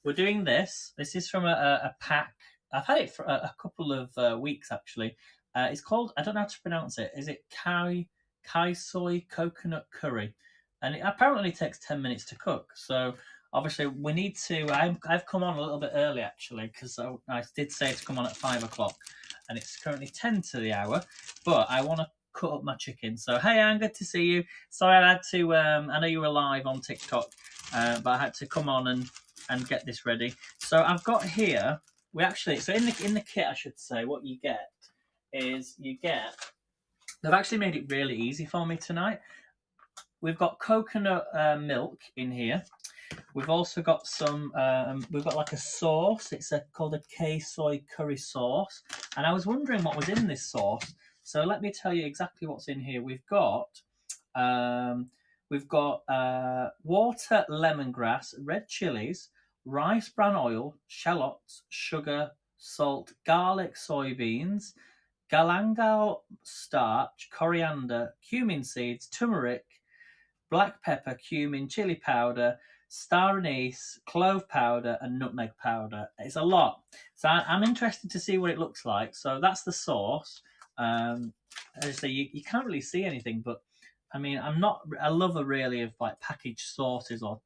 we're doing this. This is from a pack. I've had it for a couple of weeks actually. It's called, I don't know how to pronounce it. Is it Kai soy coconut curry? And it apparently takes 10 minutes to cook. So obviously we need to. I've come on a little bit early actually because I did say to come on at 5 o'clock, and it's currently 10 to the hour. But I want to cut up my chicken. So hey, Anne, good to see you. Sorry, I had to. I know you were live on TikTok, but I had to come on and get this ready. So I've got here. We actually, so in the kit, I should say, what you get is you get. They've actually made it really easy for me tonight. We've got coconut milk in here. We've also got some. We've got like a sauce. It's called a K soy curry sauce. And I was wondering what was in this sauce. So let me tell you exactly what's in here. We've got water, lemongrass, red chilies, rice bran oil, shallots, sugar, salt, garlic, soybeans, galangal starch, coriander, cumin seeds, turmeric, black pepper, cumin, chili powder, star anise, clove powder, and nutmeg powder. It's a lot. So I'm interested to see what it looks like. So that's the sauce. As I say, you can't really see anything, but I mean, I'm not a lover really of like packaged sauces or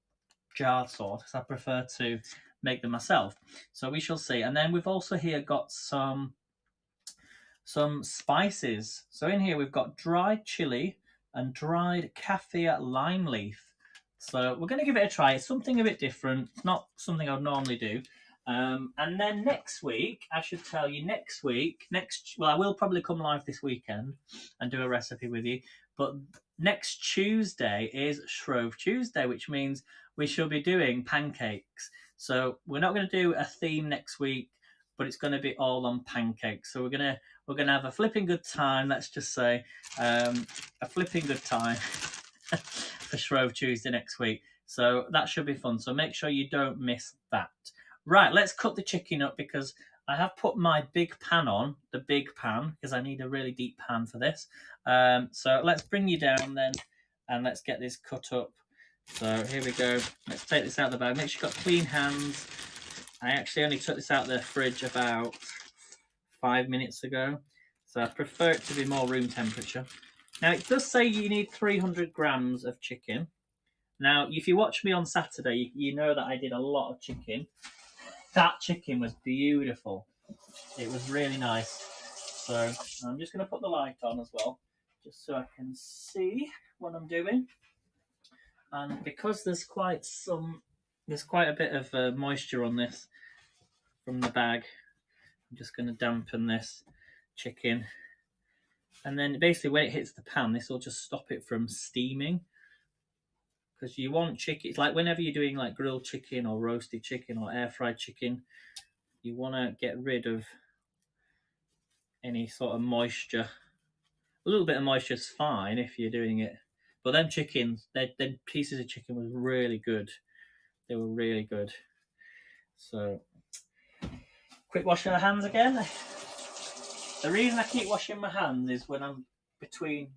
jarred sauce. I prefer to make them myself. So we shall see. And then we've also here got some spices. So in here we've got dried chili and dried kaffir lime leaf. So we're going to give it a try. It's something a bit different. It's not something I'd normally do. And then next week, I should tell you, well, I will probably come live this weekend and do a recipe with you. But next Tuesday is Shrove Tuesday, which means we shall be doing pancakes. So we're not going to do a theme next week, but it's going to be all on pancakes. So we're gonna have a flipping good time. Let's just say a flipping good time for Shrove Tuesday next week. So that should be fun. So make sure you don't miss that. Right, let's cut the chicken up because I have put my big pan on, the big pan, because I need a really deep pan for this. So let's bring you down then, and let's get this cut up. So here we go. Let's take this out of the bag. Make sure you've got clean hands. I actually only took this out of the fridge about 5 minutes ago, so I prefer it to be more room temperature. Now, it does say you need 300 grams of chicken. Now, if you watch me on Saturday, you know that I did a lot of chicken. That chicken was beautiful. It was really nice. So I'm just going to put the light on as well, just so I can see what I'm doing. And because there's quite a bit of moisture on this from the bag, I'm just going to dampen this chicken. And then basically when it hits the pan, this will just stop it from steaming. Because you want chicken, it's like whenever you're doing like grilled chicken or roasted chicken or air fried chicken, you want to get rid of any sort of moisture. A little bit of moisture is fine if you're doing it. But them chickens, them pieces of chicken was really good. They were really good. So, quick wash of the hands again. The reason I keep washing my hands is when I'm between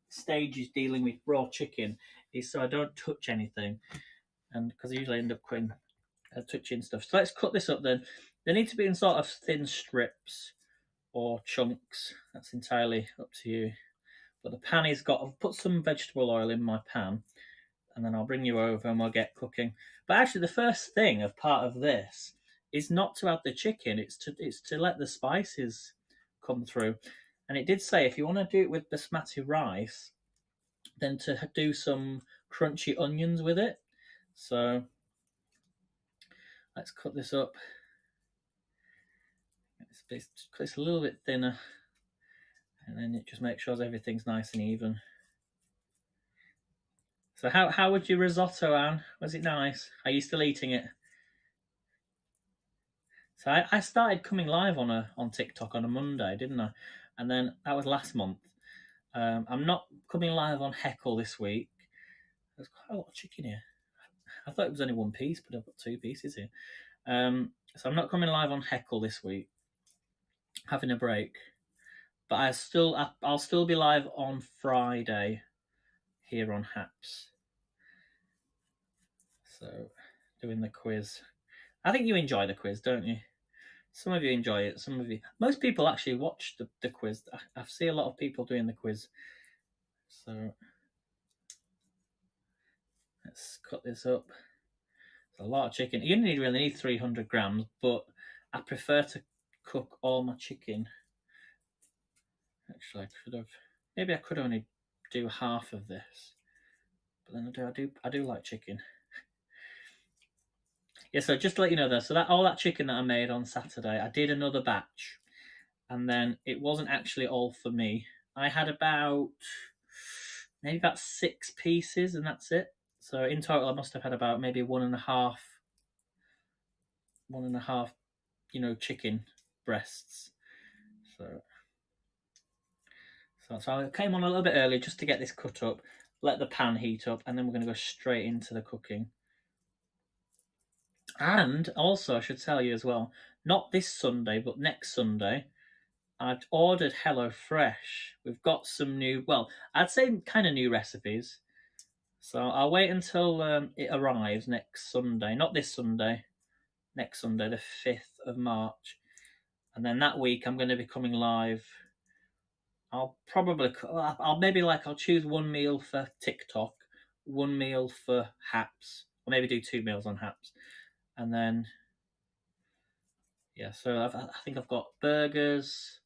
stages dealing with raw chicken is so I don't touch anything, and because I usually end up touching stuff. So let's cut this up then. They need to be in sort of thin strips or chunks. That's entirely up to you. But the pan is I've put some vegetable oil in my pan, and then I'll bring you over and we'll get cooking. But actually, the first thing of part of this is not to add the chicken. It's to let the spices come through. And it did say if you want to do it with basmati rice, then to do some crunchy onions with it. So let's cut this up. Cut this a little bit thinner, and then it just makes sure everything's nice and even. So how would you risotto, Anne? Was it nice? Are you still eating it? So I started coming live on TikTok on a Monday, didn't I? And then that was last month. I'm not coming live on Heckle this week. There's quite a lot of chicken here. I thought it was only one piece, but I've got two pieces here. So I'm not coming live on Heckle this week. Having a break. But I'll still be live on Friday here on Haps. So doing the quiz. I think you enjoy the quiz, don't you? Some of you enjoy it. Some of you, most people actually watch the quiz. I see a lot of people doing the quiz. So let's cut this up. It's a lot of chicken. You only really need 300 grams, but I prefer to cook all my chicken. Actually, maybe I could only do half of this, but then I do like chicken. Yeah, so just to let you know though, so that all that chicken that I made on Saturday, I did another batch, and then it wasn't actually all for me. I had maybe about 6 pieces, and that's it. So in total, I must have had about maybe one and a half, chicken breasts. So I came on a little bit early just to get this cut up, let the pan heat up, and then we're going to go straight into the cooking. And also, I should tell you as well, not this Sunday, but next Sunday, I've ordered HelloFresh. We've got some new, well, I'd say kind of new recipes. So I'll wait until it arrives next Sunday. Not this Sunday, next Sunday, the 5th of March. And then that week I'm going to be coming live. I'll choose one meal for TikTok, one meal for Haps, or maybe do 2 meals on Haps. And then, yeah, so I think I've got burgers.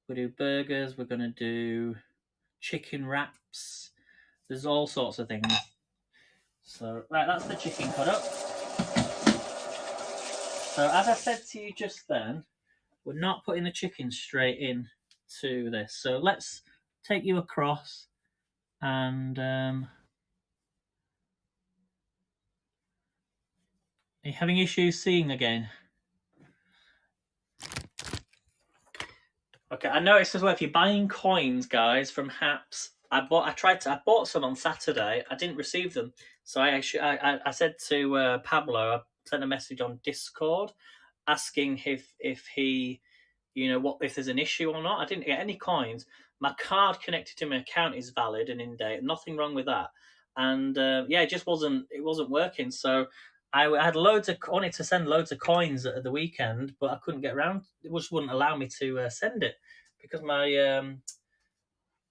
We'll do burgers. We're going to do chicken wraps. There's all sorts of things. So, right, that's the chicken cut up. So, as I said to you just then, we're not putting the chicken straight in to this. So, let's take you across and... are you having issues seeing again? Okay, I noticed as well, if you're buying coins, guys, from Haps, I bought some on Saturday. I didn't receive them, so I said to Pablo, I sent a message on Discord asking if he, if there's an issue or not. I didn't get any coins. My card connected to my account is valid and in date. Nothing wrong with that. And it wasn't working. So I wanted to send loads of coins at the weekend, but I couldn't get around. It just wouldn't allow me to send it because my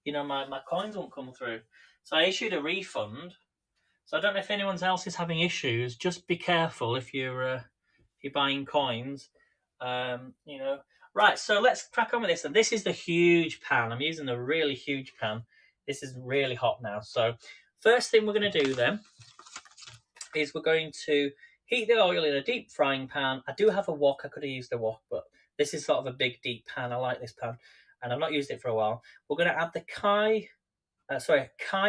my coins won't come through. So I issued a refund. So I don't know if anyone else is having issues. Just be careful if you're buying coins. Right. So let's crack on with this. And this is the huge pan. I'm using the really huge pan. This is really hot now. So first thing we're going to do then is we're going to heat the oil in a deep frying pan. I do have a wok. I could have used a wok, but this is sort of a big deep pan. I like this pan, and I've not used it for a while. We're going to add the Kai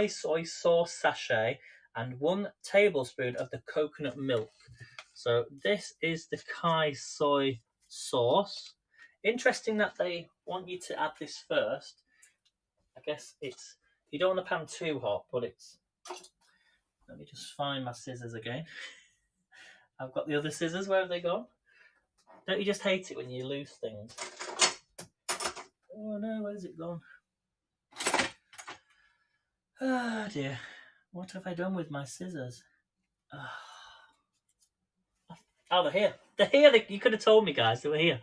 soy sauce sachet and 1 tablespoon of the coconut milk. So this is the Kai soy sauce. Interesting that they want you to add this first. I guess you don't want the pan too hot, but let me just find my scissors again. I've got the other scissors. Where have they gone? Don't you just hate it when you lose things? Oh no, where's it gone? Ah, oh, dear. What have I done with my scissors? Oh, they're here. They're here. You could have told me, guys. They were here.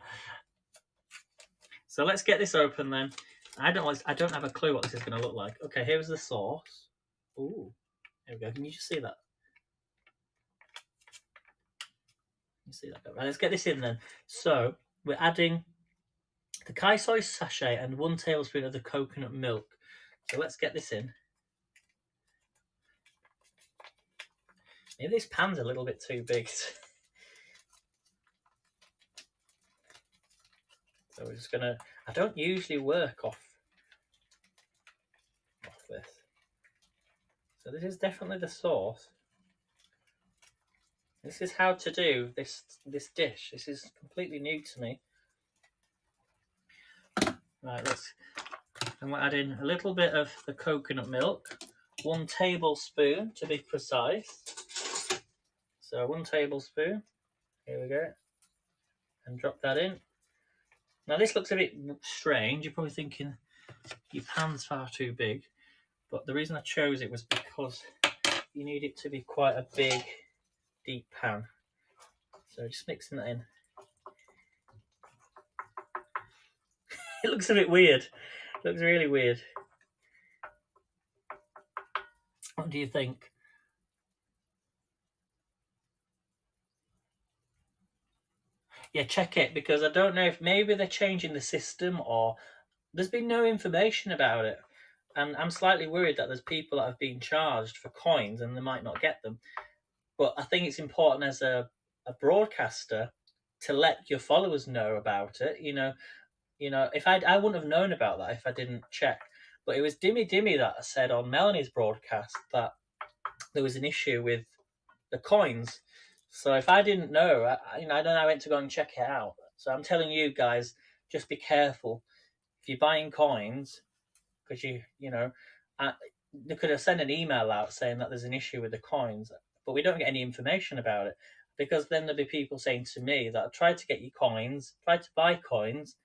So let's get this open then. I don't have a clue what this is going to look like. Okay, here's the sauce. Ooh, there we go. Can you just see that? You see that? Right, let's get this in then. So we're adding the Kai soy sachet and 1 tablespoon of the coconut milk. So let's get this in. Maybe this pan's a little bit too big. So we're just gonna. I don't usually work off this. So this is definitely the sauce. This is how to do this dish. This is completely new to me. Right, and we're adding a little bit of the coconut milk, 1 tablespoon to be precise. So 1 tablespoon. Here we go. And drop that in. Now this looks a bit strange. You're probably thinking your pan's far too big. But the reason I chose it was because you need it to be quite a big, deep pan. So just mixing that in. It looks a bit weird. It looks really weird. What do you think? Yeah, check it, because I don't know if maybe they're changing the system or there's been no information about it. And I'm slightly worried that there's people that have been charged for coins and they might not get them. But I think it's important as a broadcaster to let your followers know about it. If I wouldn't have known about that if I didn't check. But it was Dimmy Dimmy that said on Melanie's broadcast that there was an issue with the coins. So if I didn't know, I went to go and check it out. So I'm telling you guys, just be careful if you're buying coins, because they could have sent an email out saying that there's an issue with the coins, but we don't get any information about it, because then there'll be people saying to me that I've tried to get you coins, tried to buy coins,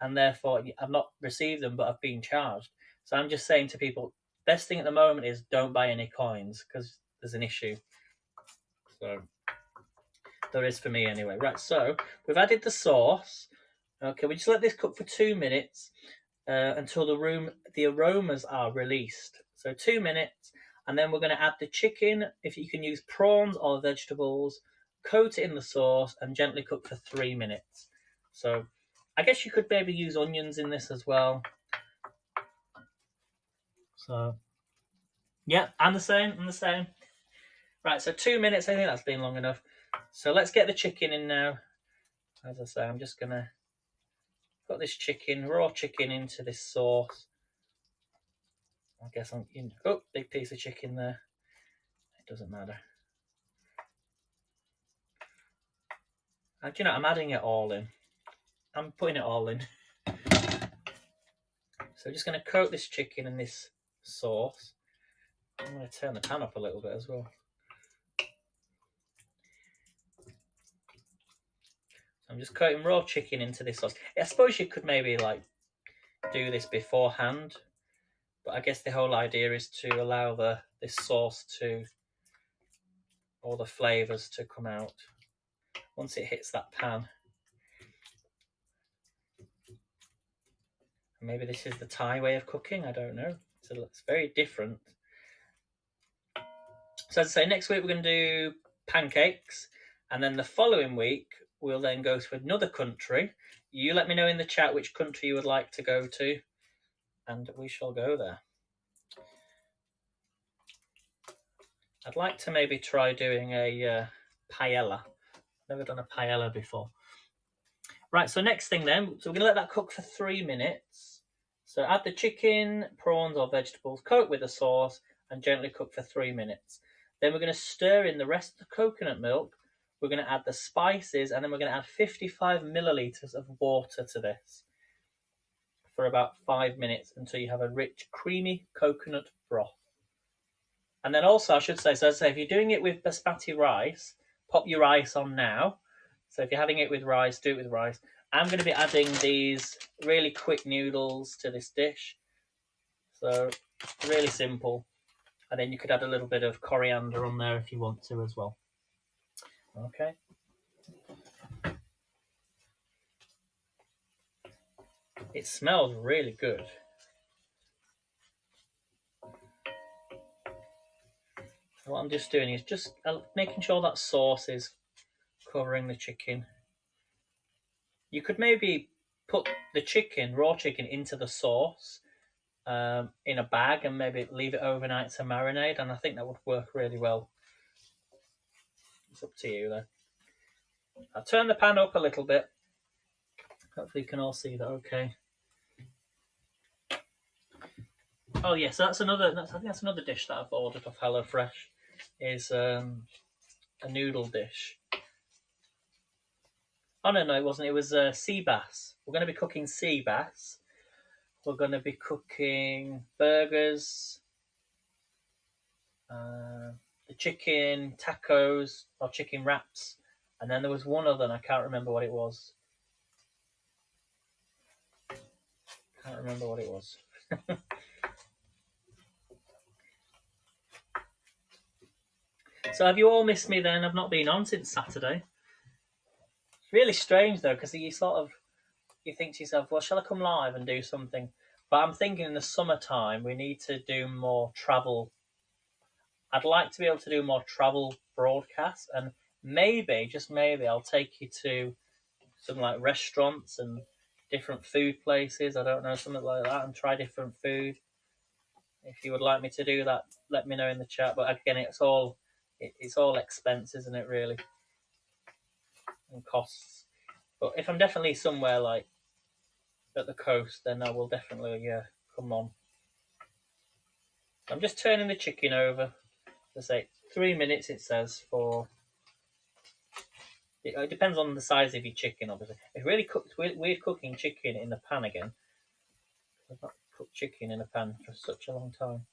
and therefore I've not received them, but I've been charged. So I'm just saying to people, best thing at the moment is don't buy any coins, because there's an issue. So there is for me anyway. Right, so we've added the sauce. Okay, we just let this cook for 2 minutes until the aromas are released. So 2 minutes, and then we're going to add the chicken. If you can use prawns or vegetables, coat it in the sauce and gently cook for 3 minutes. So I guess you could maybe use onions in this as well. So yeah, and the same. Right, so 2 minutes, I think that's been long enough. So let's get the chicken in now. As I say, I'm just going to put this raw chicken into this sauce. I guess I'm in. Oh, big piece of chicken there. It doesn't matter. And I'm adding it all in. I'm putting it all in. So just going to coat this chicken in this sauce. I'm going to turn the pan up a little bit as well. So I'm just coating raw chicken into this sauce. I suppose you could maybe do this beforehand, but I guess the whole idea is to allow this sauce to, all the flavours to come out once it hits that pan. Maybe this is the Thai way of cooking, I don't know. So it's very different. So as I say, next week we're going to do pancakes, and then the following week we'll then go to another country. You let me know in the chat which country you would like to go to, and we shall go there. I'd like to maybe try doing a paella. Never done a paella before. Right, so next thing then, so we're going to let that cook for 3 minutes. So add the chicken, prawns or vegetables, coat with the sauce, and gently cook for 3 minutes. Then we're going to stir in the rest of the coconut milk. We're going to add the spices, and then we're going to add 55 millilitres of water to this for about 5 minutes until you have a rich, creamy coconut broth. And then also, I should say, so as I say, if you're doing it with basmati rice, pop your rice on now. So if you're having it with rice, do it with rice. I'm going to be adding these really quick noodles to this dish. So really simple. And then you could add a little bit of coriander on there if you want to as well. Okay. It smells really good. So what I'm just doing is just making sure that sauce is covering the chicken. You could maybe put the chicken, raw chicken, into the sauce in a bag and maybe leave it overnight to marinate, and I think that would work really well. It's up to you though. I'll turn the pan up a little bit. Hopefully you can all see that okay. Oh yeah, so I think that's another dish that I've ordered off HelloFresh, is a noodle dish. Oh no, it wasn't. It was sea bass. We're going to be cooking sea bass. We're going to be cooking burgers, the chicken tacos or chicken wraps, and then there was one other, and I can't remember what it was. So have you all missed me then? I've not been on since Saturday. really strange though, because you think to yourself, well, shall I come live and do something? But I'm thinking in the summertime we need to do more travel. I'd like to be able to do more travel broadcasts, and maybe, just maybe, I'll take you to some like restaurants and different food places. I don't know, something like that, and try different food. If you would like me to do that, let me know in the chat. But again, it's all expense, isn't it? Really, and costs. But if I'm definitely somewhere like at the coast, then I will definitely come on. I'm just turning the chicken over. Let's say 3 minutes. It says for. It depends on the size of your chicken, obviously. It's really cooked. Weird cooking chicken in the pan again. I've not cooked chicken in a pan for such a long time.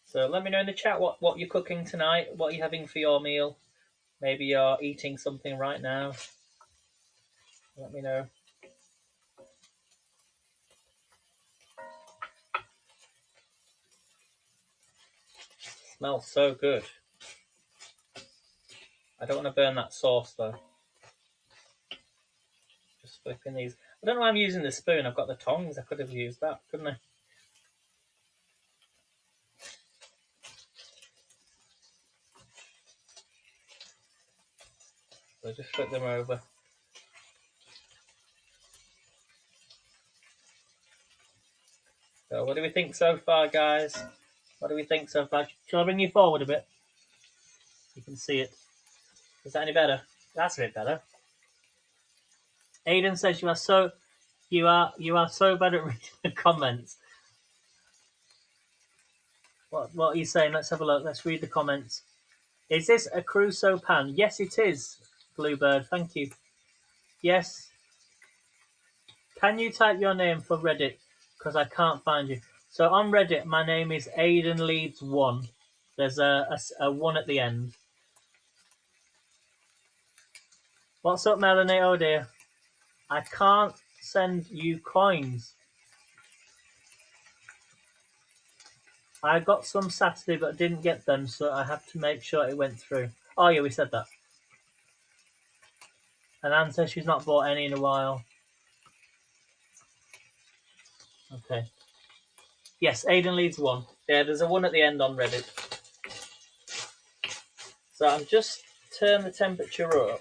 So let me know in the chat what you're cooking tonight, what you're having for your meal. Maybe you're eating something right now. Let me know. Smells so good. I don't want to burn that sauce though. Just flipping these. I don't know why I'm using the spoon. I've got the tongs. I could have used that, couldn't I? So just flip them over. So what do we think so far, guys? What do we think so far? Shall I bring you forward a bit? You can see it. Is that any better? That's a bit better. Aiden says you are so bad at reading the comments. What are you saying? Let's have a look. Let's read the comments. Is this a Crusoe pan? Yes, it is, Bluebird. Thank you. Yes. Can you type your name for Reddit? Because I can't find you. So on Reddit, my name is Aiden Leeds 1. There's a 1 at the end. What's up, Melanie? Oh dear. I can't send you coins. I got some Saturday but didn't get them, so I have to make sure it went through. Oh yeah, we said that. And Anne says she's not bought any in a while. Okay. Yes, Aiden Leeds 1. Yeah, there's a 1 at the end on Reddit. So I'm just turn the temperature up.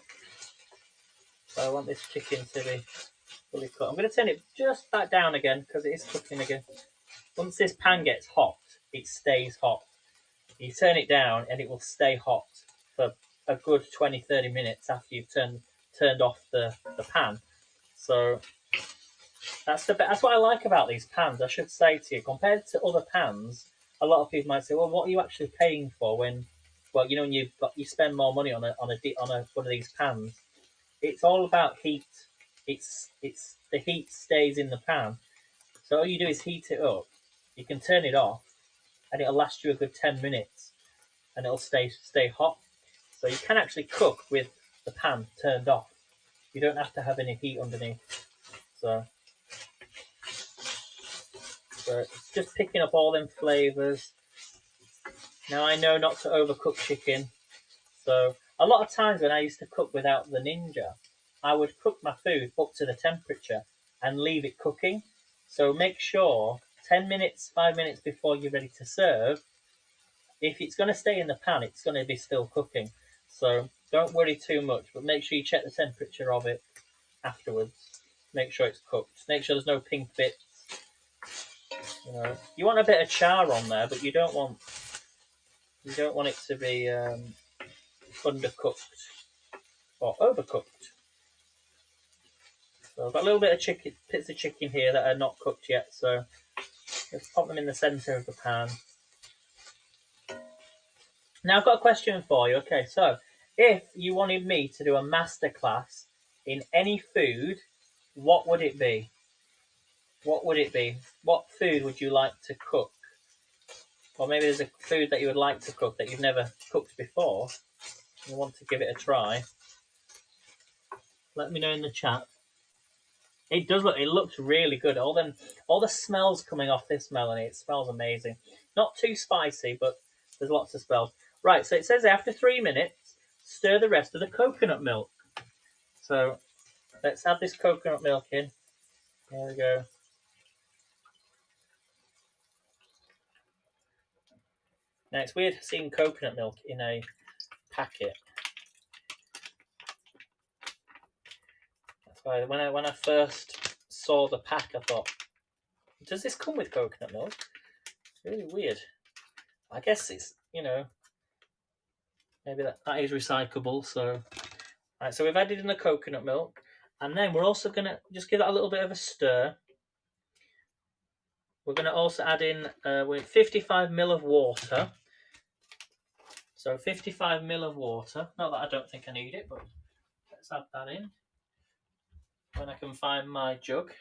So I want this chicken to be fully cooked. I'm going to turn it just back down again because it is cooking again. Once this pan gets hot, it stays hot. You turn it down and it will stay hot for a good 20-30 minutes after you've turned off the pan. So that's what I like about these pans. I should say to you, compared to other pans, a lot of people might say, "Well, what are you actually paying for when when you spend more money on one of these pans?" It's all about heat. It's the heat stays in the pan. So all you do is heat it up. You can turn it off, and it'll last you a good 10 minutes, and it'll stay hot. So you can actually cook with the pan turned off. You don't have to have any heat underneath. So it's just picking up all them flavors. Now I know not to overcook chicken. So a lot of times when I used to cook without the Ninja, I would cook my food up to the temperature and leave it cooking. So make sure 10 minutes, 5 minutes before you're ready to serve, if it's going to stay in the pan, it's going to be still cooking. So don't worry too much, but make sure you check the temperature of it afterwards. Make sure it's cooked. Make sure there's no pink bits. You want a bit of char on there, but you don't want it to be undercooked or overcooked. So I've got a little bit of bits of chicken here that are not cooked yet. So let's pop them in the centre of the pan. Now I've got a question for you. Okay, so if you wanted me to do a masterclass in any food, what would it be? What would it be? What food would you like to cook? Or maybe there's a food that you would like to cook that you've never cooked before. You want to give it a try. Let me know in the chat. It does look. It looks really good. All the smells coming off this melony. It smells amazing. Not too spicy, but there's lots of smells. Right. So it says after 3 minutes, stir the rest of the coconut milk. So let's add this coconut milk in. There we go. Now it's weird seeing coconut milk in a packet. That's why when I first saw the pack, I thought, does this come with coconut milk? It's really weird. I guess it's, maybe that is recyclable. So, right, so we've added in the coconut milk, and then we're also going to just give that a little bit of a stir. We're going to also add in with 55 ml of water. So 55 ml of water. Not that I don't think I need it, but let's add that in when I can find my jug.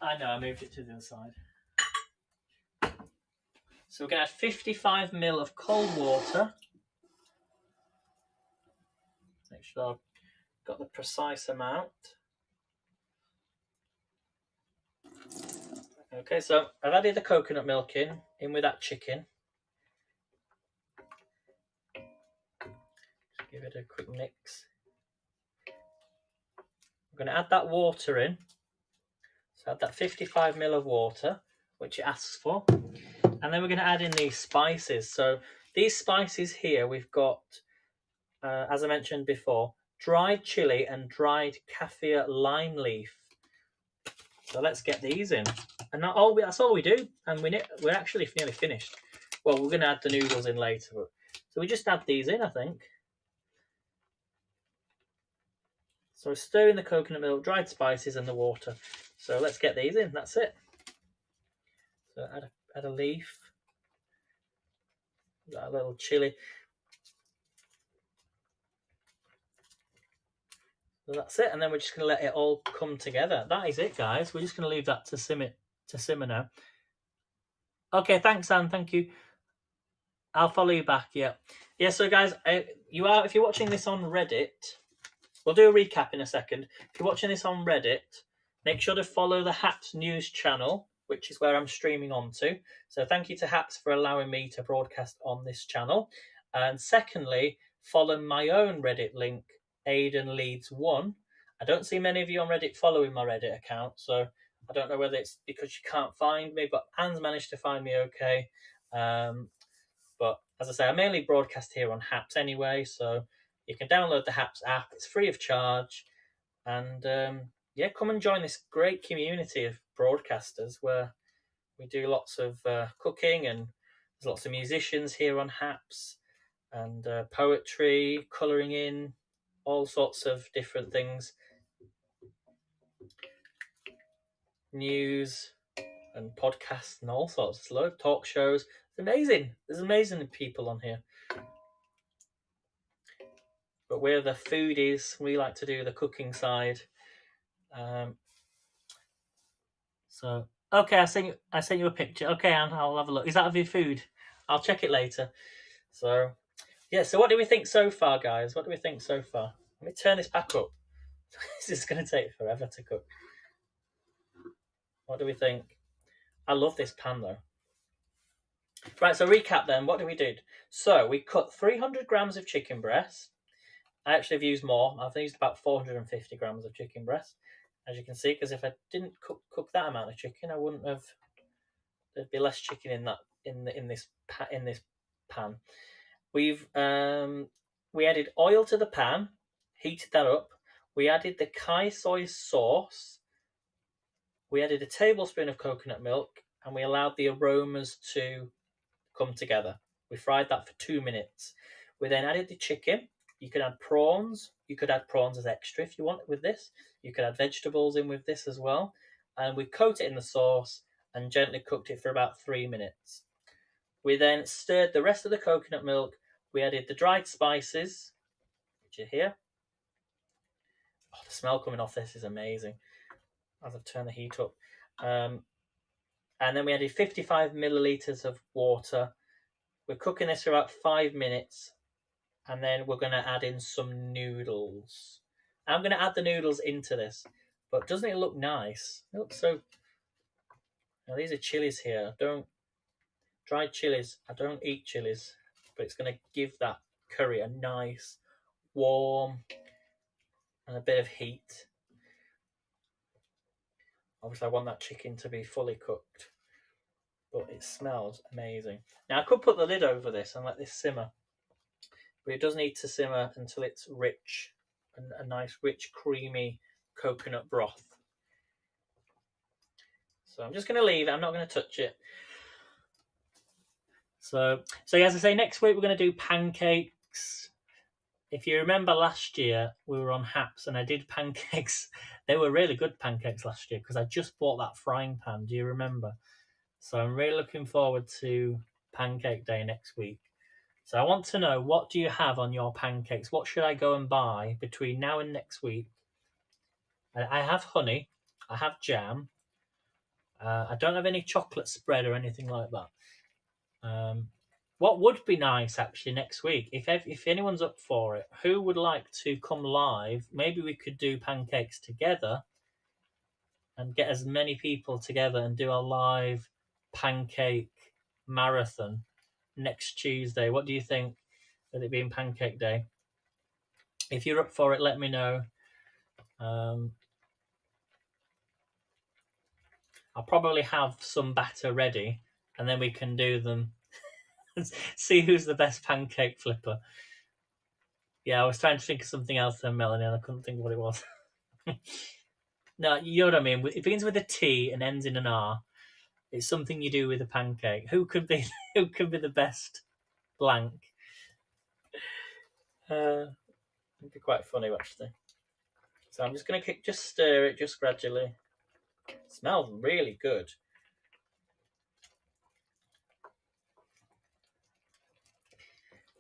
I know, I moved it to the other side. So we're going to add 55 ml of cold water. Make sure I've got the precise amount. Okay, so I've added the coconut milk in with that chicken. Just give it a quick mix. I'm going to add that water in. So add that 55 ml of water, which it asks for. And then we're going to add in these spices. So these spices here, we've got, as I mentioned before, dried chili and dried kaffir lime leaf. So let's get these in. And that's all we do. And we're actually nearly finished. Well, we're going to add the noodles in later. So we just add these in, I think. So stir in the coconut milk, dried spices, and the water. So let's get these in. That's it. So add a leaf. Got a little chili. So that's it, and then we're just going to let it all come together. That is it, guys. We're just going to leave that to simmer now. Okay, thanks, Anne. Thank you. I'll follow you back. Yeah. So guys, if you're watching this on Reddit, we'll do a recap in a second. If you're watching this on Reddit, make sure to follow the Haps News channel, which is where I'm streaming onto. So thank you to Haps for allowing me to broadcast on this channel. And secondly, follow my own Reddit link, Aidan Leeds 1. I don't see many of you on Reddit following my Reddit account, so I don't know whether it's because you can't find me, but Anne's managed to find me okay. But as I say, I mainly broadcast here on Haps anyway, so you can download the Haps app. It's free of charge. And come and join this great community of broadcasters where we do lots of cooking, and there's lots of musicians here on Haps, and poetry, colouring in, all sorts of different things. News and podcasts and all sorts. Loads of talk shows. It's amazing. There's amazing people on here. But we're the foodies. We like to do the cooking side. So okay, I sent you a picture. Okay, Anne, I'll have a look. Is that of your food? I'll check it later. So yeah. So what do we think so far, guys? What do we think so far? Let me turn this back up. This is going to take forever to cook. What do we think? I love this pan though. Right, so recap then. What did we do? So we cut 300 grams of chicken breast. I actually have used more. I've used about 450 grams of chicken breast, as you can see, because if I didn't cook that amount of chicken, I wouldn't have. There'd be less chicken in that in this pan. We added oil to the pan, heated that up. We added the Kai soy sauce. We added a tablespoon of coconut milk, and we allowed the aromas to come together. We fried that for 2 minutes. We then added the chicken. You could add prawns. You could add prawns as extra if you want with this. You could add vegetables in with this as well. And we coat it in the sauce and gently cooked it for about 3 minutes. We then stirred the rest of the coconut milk. We added the dried spices, which are here. Oh, the smell coming off this is amazing. As I turn the heat up. And then we added 55 milliliters of water. We're cooking this for about 5 minutes. And then we're going to add in some noodles. I'm going to add the noodles into this. But doesn't it look nice? It looks so... Now, these are chilies here. Dried chilies. I don't eat chilies. But it's going to give that curry a nice, warm, and a bit of heat. Obviously, I want that chicken to be fully cooked. But it smells amazing. Now, I could put the lid over this and let this simmer. But it does need to simmer until it's rich. A nice, rich, creamy coconut broth. So I'm just going to leave it. I'm not going to touch it. So as I say, next week we're going to do pancakes. If you remember last year, we were on Haps and I did pancakes. They were really good pancakes last year because I just bought that frying pan. Do you remember? So I'm really looking forward to Pancake Day next week. So I want to know, what do you have on your pancakes? What should I go and buy between now and next week? I have honey. I have jam. I don't have any chocolate spread or anything like that. What would be nice actually next week, if anyone's up for it, who would like to come live? Maybe we could do pancakes together and get as many people together and do a live pancake marathon next Tuesday. What do you think, with it being Pancake Day? If you're up for it, let me know. I'll probably have some batter ready, and then we can do them. See who's the best pancake flipper. Yeah, I was trying to think of something else then, Melanie, and I couldn't think of what it was. No, you know what I mean. It begins with a T and ends in an R. It's something you do with a pancake. Who could be the best blank? It'd be quite funny actually. So I'm just going to just stir it just gradually. It smells really good.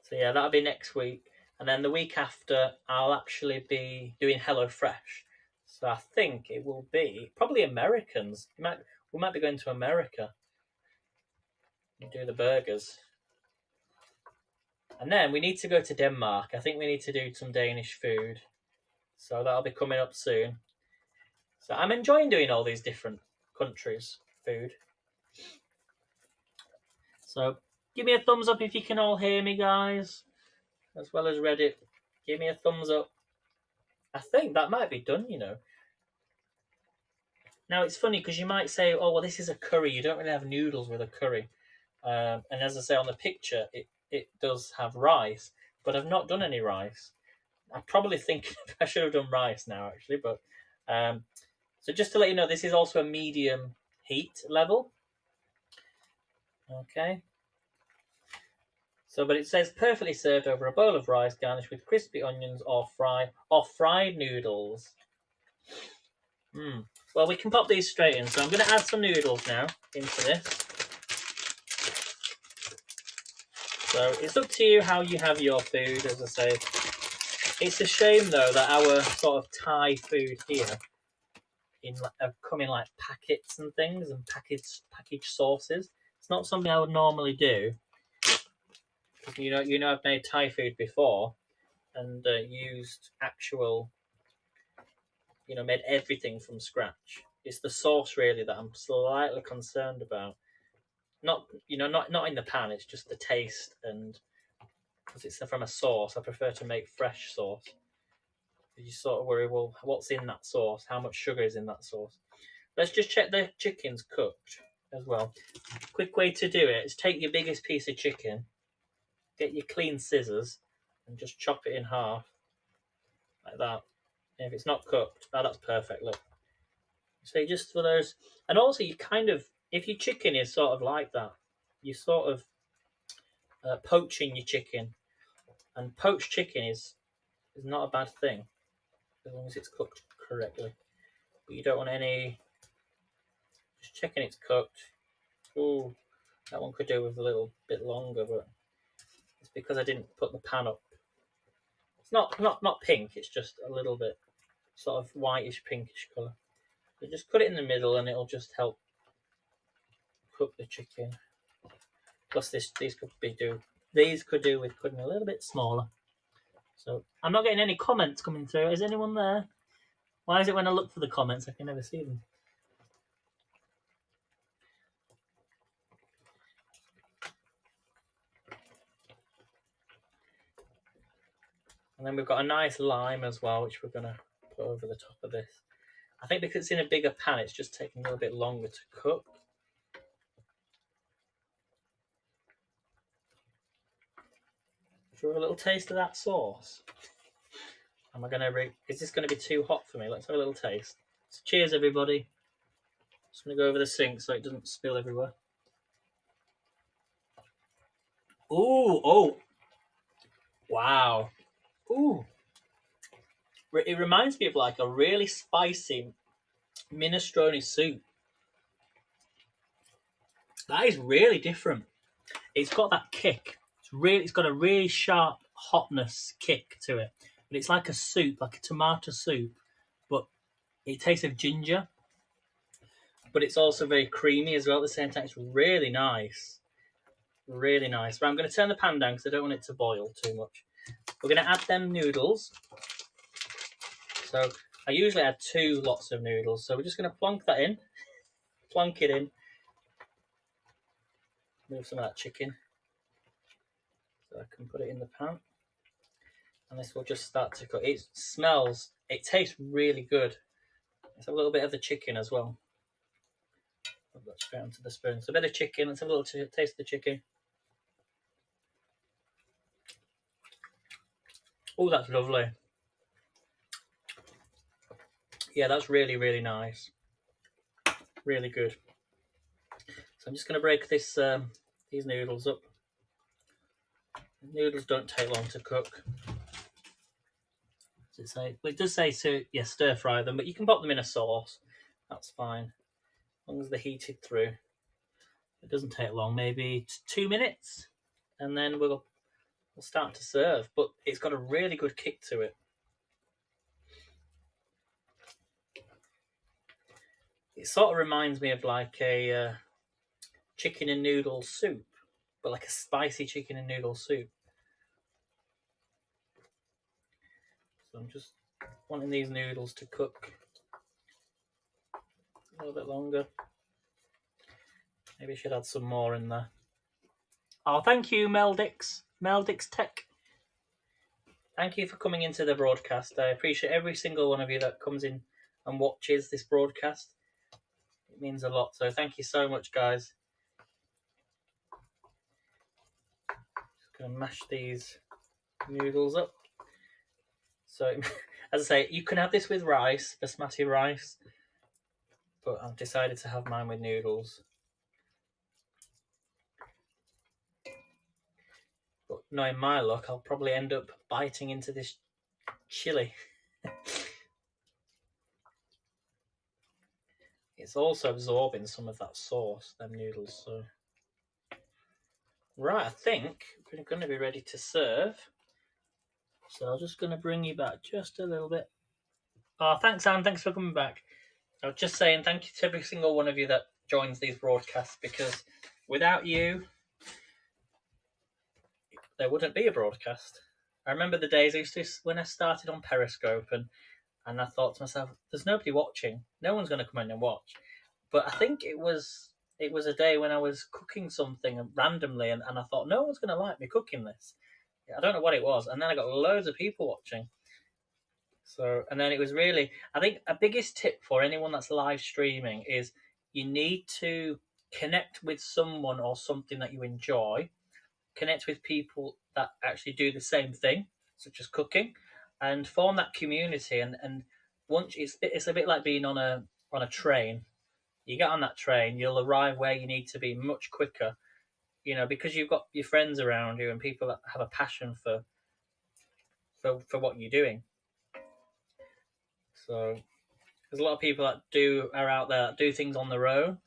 So yeah, that'll be next week. And then the week after, I'll actually be doing HelloFresh. So I think it will be probably Americans. We might be going to America and do the burgers. And then we need to go to Denmark. I think we need to do some Danish food. So that'll be coming up soon. So I'm enjoying doing all these different countries' food. So give me a thumbs up if you can all hear me, guys, as well as Reddit. Give me a thumbs up. I think that might be done, you know. Now, it's funny because you might say, oh, well, this is a curry. You don't really have noodles with a curry. And as I say on the picture, it does have rice, but I've not done any rice. I probably think I should have done rice now, actually. But so just to let you know, this is also a medium heat level. Okay. So, but it says perfectly served over a bowl of rice garnished with crispy onions or fried noodles. Well, we can pop these straight in. So I'm going to add some noodles now into this. So it's up to you how you have your food, as I say. It's a shame, though, that our sort of Thai food here come in like packets and things and packaged sauces. It's not something I would normally do. You know, I've made Thai food before and used actual, made everything from scratch. It's the sauce really that I'm slightly concerned about. Not in the pan. It's just the taste, and because it's from a sauce, I prefer to make fresh sauce. You sort of worry, well, what's in that sauce? How much sugar is in that sauce? Let's just check the chicken's cooked as well. Quick way to do it is take your biggest piece of chicken, get your clean scissors, and just chop it in half like that. And if it's not cooked, that's perfect. Look. So just for those, and also you kind of, if your chicken is sort of like that, you sort of poaching your chicken, and poached chicken is not a bad thing as long as it's cooked correctly. But you don't want any. Just checking it's cooked. Ooh, that one could do with a little bit longer, but it's because I didn't put the pan up. It's not pink. It's just a little bit sort of whitish pinkish colour. So just cut it in the middle, and it'll just help cook the chicken. Plus, these could do with cutting a little bit smaller. So I'm not getting any comments coming through. Is anyone there? Why is it when I look for the comments, I can never see them? And then we've got a nice lime as well, which we're going to put over the top of this. I think because it's in a bigger pan, it's just taking a little bit longer to cook. For a little taste of that sauce. Am I going to? Is this going to be too hot for me? Let's have a little taste. So cheers, everybody. Just going to go over the sink so it doesn't spill everywhere. Ooh, oh, wow. Ooh. It reminds me of like a really spicy minestrone soup. That is really different. It's got that kick. It's got a really sharp hotness kick to it. But it's like a soup, like a tomato soup, but it tastes of ginger. But it's also very creamy as well at the same time. It's really nice. Really nice. But I'm going to turn the pan down because I don't want it to boil too much. We're going to add them noodles. So I usually add 2 lots of noodles. So we're just going to plonk that in. Plonk it in. Move some of that chicken. So I can put it in the pan. And this will just start to cook. It smells, it tastes really good. Let's have a little bit of the chicken as well. Put that straight onto the spoon. So a bit of chicken. Let's have a little taste of the chicken. Oh, that's lovely. Yeah, that's really, really nice. Really good. So I'm just going to break this these noodles up. Noodles don't take long to cook. Does it say? Well, it does say to stir fry them, but you can pop them in a sauce. That's fine, as long as they're heated through. It doesn't take long, maybe 2 minutes, and then we'll start to serve. But it's got a really good kick to it. It sort of reminds me of like a chicken and noodle soup, but like a spicy chicken and noodle soup. So I'm just wanting these noodles to cook a little bit longer. Maybe I should add some more in there. Oh, thank you, Meldix Tech. Thank you for coming into the broadcast. I appreciate every single one of you that comes in and watches this broadcast. It means a lot. So thank you so much, guys. Just going to mash these noodles up. So, as I say, you can have this with rice, basmati rice, but I've decided to have mine with noodles. But knowing my luck, I'll probably end up biting into this chili. It's also absorbing some of that sauce, them noodles. So, right, I think we're going to be ready to serve. So I'm just going to bring you back just a little bit. Oh, thanks, Anne. Thanks for coming back. I was just saying thank you to every single one of you that joins these broadcasts, because without you, there wouldn't be a broadcast. I remember the days when I started on Periscope, and I thought to myself, there's nobody watching. No one's going to come in and watch. But I think it was a day when I was cooking something randomly, and I thought, no one's going to like me cooking this. I don't know what it was. And then I got loads of people watching. So, and then it was really, I think a biggest tip for anyone that's live streaming is you need to connect with someone or something that you enjoy. Connect with people that actually do the same thing, such as cooking, and form that community. And once it's a bit like being on a train. You get on that train, you'll arrive where you need to be much quicker, because you've got your friends around you and people that have a passion for what you're doing. So there's a lot of people that are out there that do things on their own,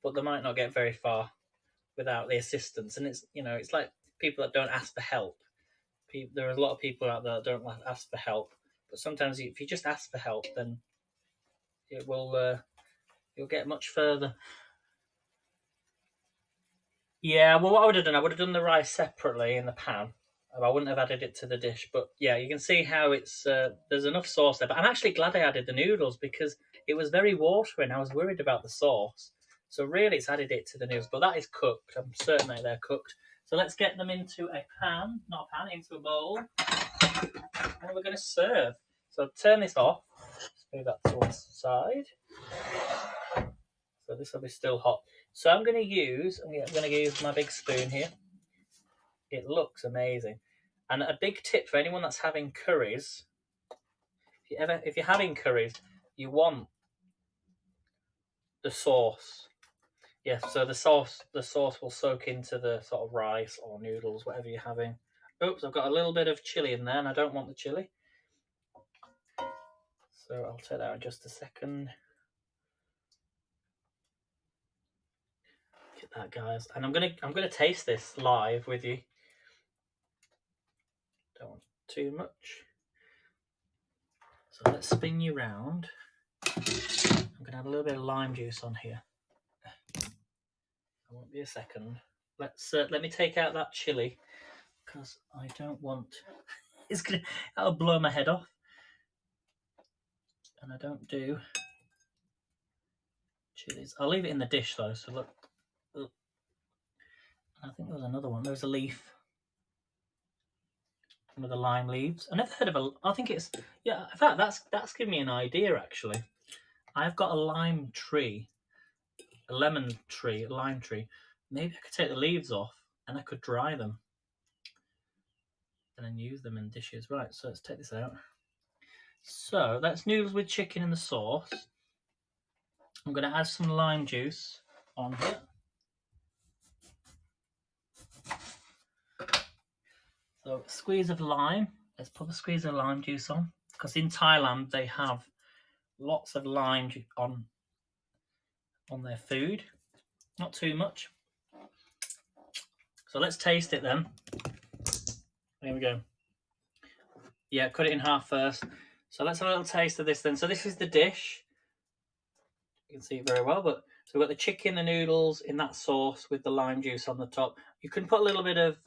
but they might not get very far without the assistance. And it's like people that don't ask for help. There are a lot of people out there that don't ask for help, but sometimes if you just ask for help, then it will you'll get much further. Yeah, well, what I would have done the rice separately in the pan, I wouldn't have added it to the dish, but yeah, you can see how it's there's enough sauce there. But I'm actually glad I added the noodles because it was very watery and I was worried about the sauce. So really, it's added it to the noodles. But that is cooked. I'm certain that they're cooked. So let's get them into a pan, not a pan, into a bowl, and we're going to serve. So turn this off. Just move that to one side. So this will be still hot. So I'm going to use my big spoon here. It looks amazing. And a big tip for anyone that's having curries, if you're having curries, you want the sauce. Yes, so the sauce will soak into the sort of rice or noodles, whatever you're having. Oops, I've got a little bit of chili in there, and I don't want the chili. So I'll take that out in just a second. Get that, guys. And I'm gonna taste this live with you. Don't want too much. So let's spin you round. I'm gonna have a little bit of lime juice on here. I won't be a second. Let me take out that chili because I don't want. That'll blow my head off, and I don't do chilies. I'll leave it in the dish though. So look. I think there was another one. There was a leaf. One of the lime leaves. I never heard of a. I think it's yeah. In fact, that's given me an idea actually. I've got a lime tree, a lemon tree, a lime tree. Maybe I could take the leaves off and I could dry them and then use them in dishes. Right, so let's take this out. So that's noodles with chicken in the sauce. I'm going to add some lime juice on here. So a squeeze of lime. Let's put a squeeze of lime juice on because in Thailand they have lots of lime on their food. Not too much. So let's taste it then. Here we go. Yeah, cut it in half first. So let's have a little taste of this then. So this is the dish. You can see it very well, but so we've got the chicken, the noodles in that sauce with the lime juice on the top. You can put a little bit of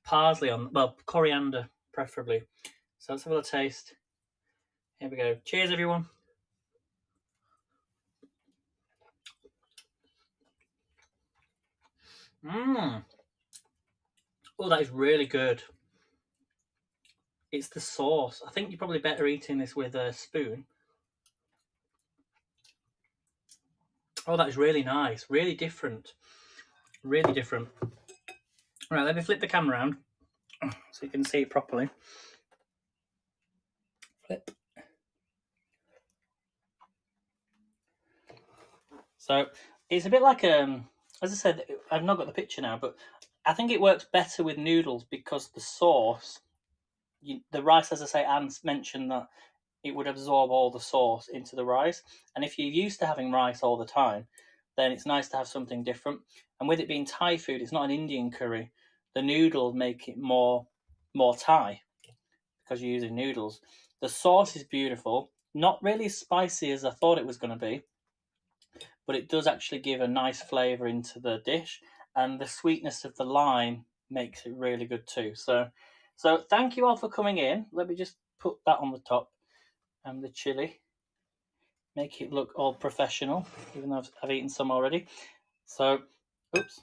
parsley on, well, coriander preferably. So let's have a little taste. Here we go. Cheers, everyone. Mmm. Oh, that is really good. It's the sauce. I think you're probably better eating this with a spoon. Oh, that is really nice. Really different. Really different. Right, let me flip the camera around so you can see it properly. Flip. So it's a bit like as I said, I've not got the picture now, but I think it works better with noodles because the sauce, the rice, as I say, Anne mentioned that it would absorb all the sauce into the rice. And if you're used to having rice all the time, then it's nice to have something different. And with it being Thai food, it's not an Indian curry. The noodles make it more Thai because you're using noodles. The sauce is beautiful, not really as spicy as I thought it was going to be, but it does actually give a nice flavour into the dish, and the sweetness of the lime makes it really good too. So thank you all for coming in. Let me just put that on the top, and the chili. Make it look all professional, even though I've eaten some already. So, oops.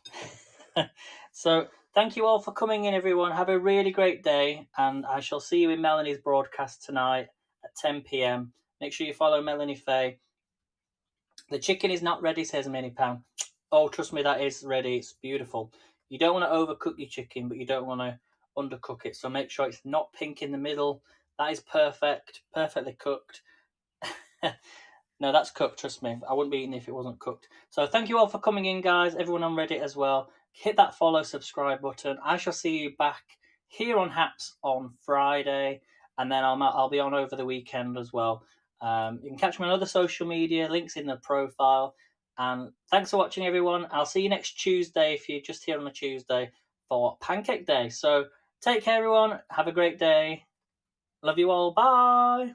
So thank you all for coming in, everyone. Have a really great day, and I shall see you in Melanie's broadcast tonight at 10 p.m. Make sure you follow Melanie Faye. The chicken is not ready, says Mini Pan. Oh, trust me, that is ready. It's beautiful. You don't want to overcook your chicken, but you don't want to undercook it. So make sure it's not pink in the middle. That is perfect, perfectly cooked. No, that's cooked, trust me. I wouldn't be eating it if it wasn't cooked. So thank you all for coming in, guys. Everyone on Reddit as well. Hit that follow, subscribe button. I shall see you back here on Haps on Friday. And then I'll be on over the weekend as well. You can catch me on other social media. Links in the profile. And thanks for watching, everyone. I'll see you next Tuesday if you're just here on a Tuesday for Pancake Day. So take care, everyone. Have a great day. Love you all. Bye.